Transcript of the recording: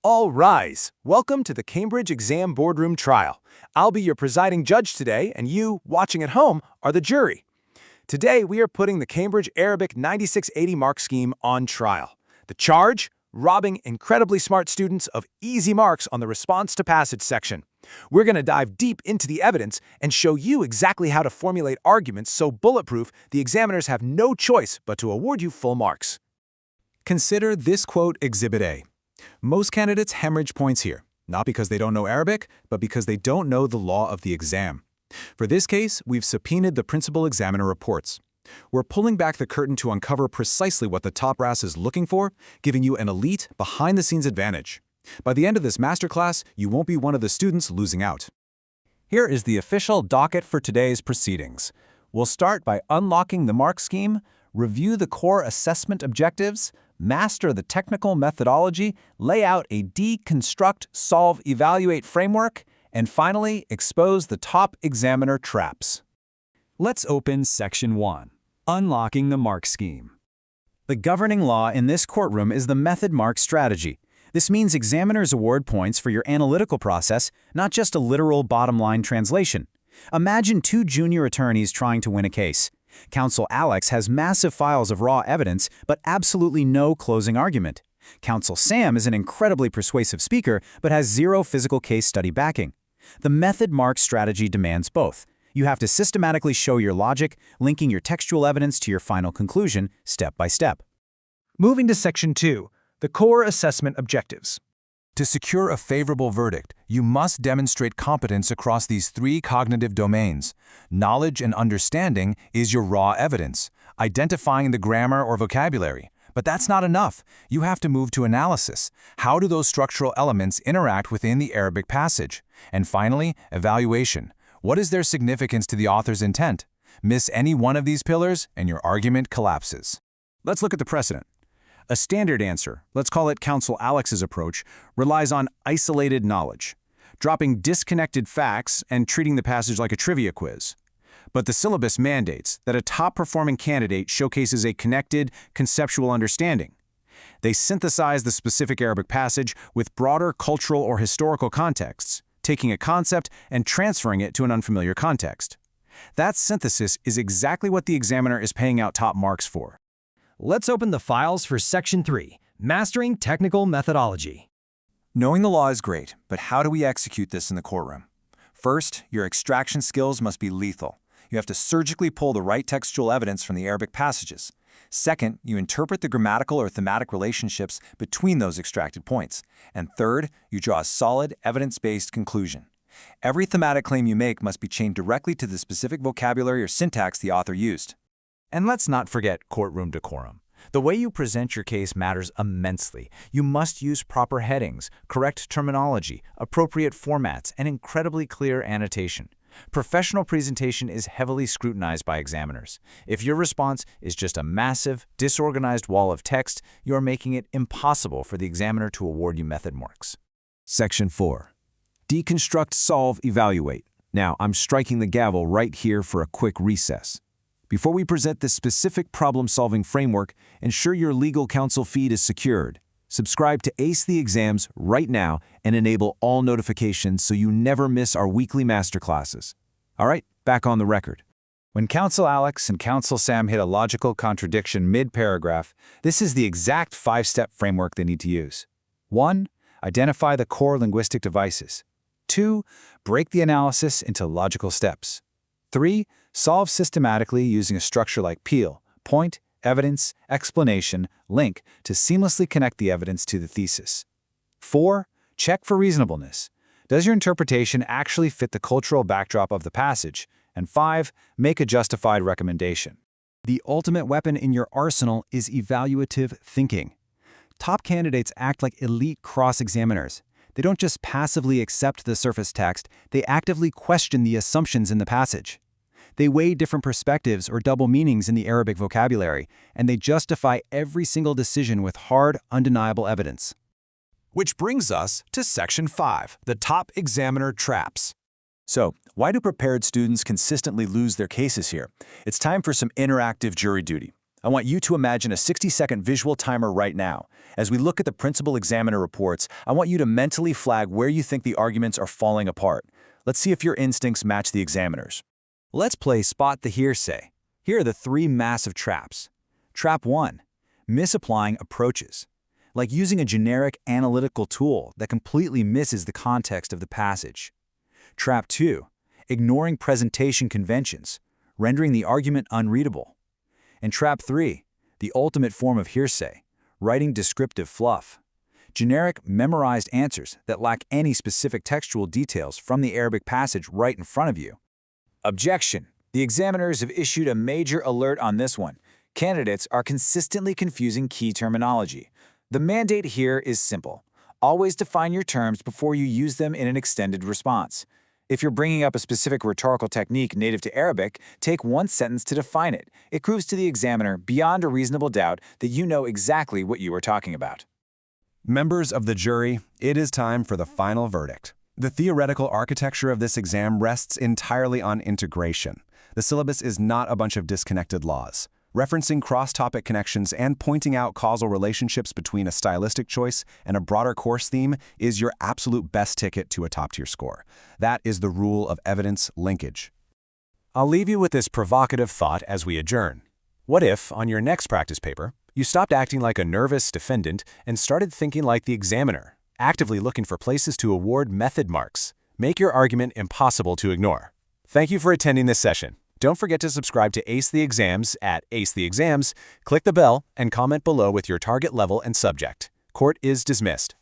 All rise. Welcome to the Cambridge Exam Boardroom Trial. I'll be your presiding judge today, and you, watching at home, are the jury. Today, we are putting the Cambridge Arabic 9680 mark scheme on trial. The charge? Robbing incredibly smart students of easy marks on the response to passage section. We're going to dive deep into the evidence and show you exactly how to formulate arguments so bulletproof the examiners have no choice but to award you full marks. Consider this quote Exhibit A. Most candidates hemorrhage points here, not because they don't know Arabic, but because they don't know the law of the exam. For this case, we've subpoenaed the principal examiner reports. We're pulling back the curtain to uncover precisely what the top brass is looking for, giving you an elite, behind-the-scenes advantage. By the end of this masterclass, you won't be one of the students losing out. Here is the official docket for today's proceedings. We'll start by unlocking the mark scheme, review the core assessment objectives, master the technical methodology, lay out a deconstruct, solve, evaluate framework, and finally, expose the top examiner traps. Let's open Section 1, Unlocking the Mark Scheme. The governing law in this courtroom is the method mark strategy. This means examiners award points for your analytical process, not just a literal bottom-line translation. Imagine two junior attorneys trying to win a case. Counsel Alex has massive files of raw evidence, but absolutely no closing argument. Counsel Sam is an incredibly persuasive speaker, but has zero physical case study backing. The method mark strategy demands both. You have to systematically show your logic, linking your textual evidence to your final conclusion, step by step. Moving to Section 2, the core assessment objectives. To secure a favorable verdict, you must demonstrate competence across these three cognitive domains. Knowledge and understanding is your raw evidence, identifying the grammar or vocabulary. But that's not enough. You have to move to analysis. How do those structural elements interact within the Arabic passage? And finally, evaluation. What is their significance to the author's intent? Miss any one of these pillars, and your argument collapses. Let's look at the precedent. A standard answer, let's call it Counsel Alex's approach, relies on isolated knowledge, dropping disconnected facts and treating the passage like a trivia quiz. But the syllabus mandates that a top-performing candidate showcases a connected, conceptual understanding. They synthesize the specific Arabic passage with broader cultural or historical contexts, taking a concept and transferring it to an unfamiliar context. That synthesis is exactly what the examiner is paying out top marks for. Let's open the files for Section 3, Mastering Technical Methodology. Knowing the law is great, but how do we execute this in the courtroom? First, your extraction skills must be lethal. You have to surgically pull the right textual evidence from the Arabic passages. Second, you interpret the grammatical or thematic relationships between those extracted points. And third, you draw a solid, evidence-based conclusion. Every thematic claim you make must be chained directly to the specific vocabulary or syntax the author used. And let's not forget courtroom decorum. The way you present your case matters immensely. You must use proper headings, correct terminology, appropriate formats, and incredibly clear annotation. Professional presentation is heavily scrutinized by examiners. If your response is just a massive, disorganized wall of text, you are making it impossible for the examiner to award you method marks. Section 4. Deconstruct, solve, evaluate. Now, I'm striking the gavel right here for a quick recess. Before we present this specific problem-solving framework, ensure your legal counsel feed is secured. Subscribe to Ace the Exams right now and enable all notifications so you never miss our weekly masterclasses. All right, back on the record. When Counsel Alex and Counsel Sam hit a logical contradiction mid-paragraph, this is the exact 5-step framework they need to use. 1. Identify the core linguistic devices. 2. Break the analysis into logical steps. 3. Solve systematically using a structure like PEEL, point, evidence, explanation, link, to seamlessly connect the evidence to the thesis. 4. Check for reasonableness. Does your interpretation actually fit the cultural backdrop of the passage? And 5. Make a justified recommendation. The ultimate weapon in your arsenal is evaluative thinking. Top candidates act like elite cross-examiners. They don't just passively accept the surface text, they actively question the assumptions in the passage. They weigh different perspectives or double meanings in the Arabic vocabulary, and they justify every single decision with hard, undeniable evidence. Which brings us to Section 5, the top examiner traps. So, why do prepared students consistently lose their cases here? It's time for some interactive jury duty. I want you to imagine a 60-second visual timer right now. As we look at the principal examiner reports, I want you to mentally flag where you think the arguments are falling apart. Let's see if your instincts match the examiner's. Let's play Spot the Hearsay. Here are the 3 massive traps. Trap 1. Misapplying approaches. Like using a generic analytical tool that completely misses the context of the passage. Trap 2. Ignoring presentation conventions, rendering the argument unreadable. And Trap 3. The ultimate form of hearsay, writing descriptive fluff. Generic, memorized answers that lack any specific textual details from the Arabic passage right in front of you. Objection. The examiners have issued a major alert on this one. Candidates are consistently confusing key terminology. The mandate here is simple. Always define your terms before you use them in an extended response. If you're bringing up a specific rhetorical technique native to Arabic, take one sentence to define it. It proves to the examiner beyond a reasonable doubt that you know exactly what you are talking about. Members of the jury, it is time for the final verdict. The theoretical architecture of this exam rests entirely on integration. The syllabus is not a bunch of disconnected laws. Referencing cross-topic connections and pointing out causal relationships between a stylistic choice and a broader course theme is your absolute best ticket to a top-tier score. That is the rule of evidence linkage. I'll leave you with this provocative thought as we adjourn. What if, on your next practice paper, you stopped acting like a nervous defendant and started thinking like the examiner, actively looking for places to award method marks? Make your argument impossible to ignore. Thank you for attending this session. Don't forget to subscribe to Ace the Exams at Ace the Exams, click the bell, and comment below with your target level and subject. Court is dismissed.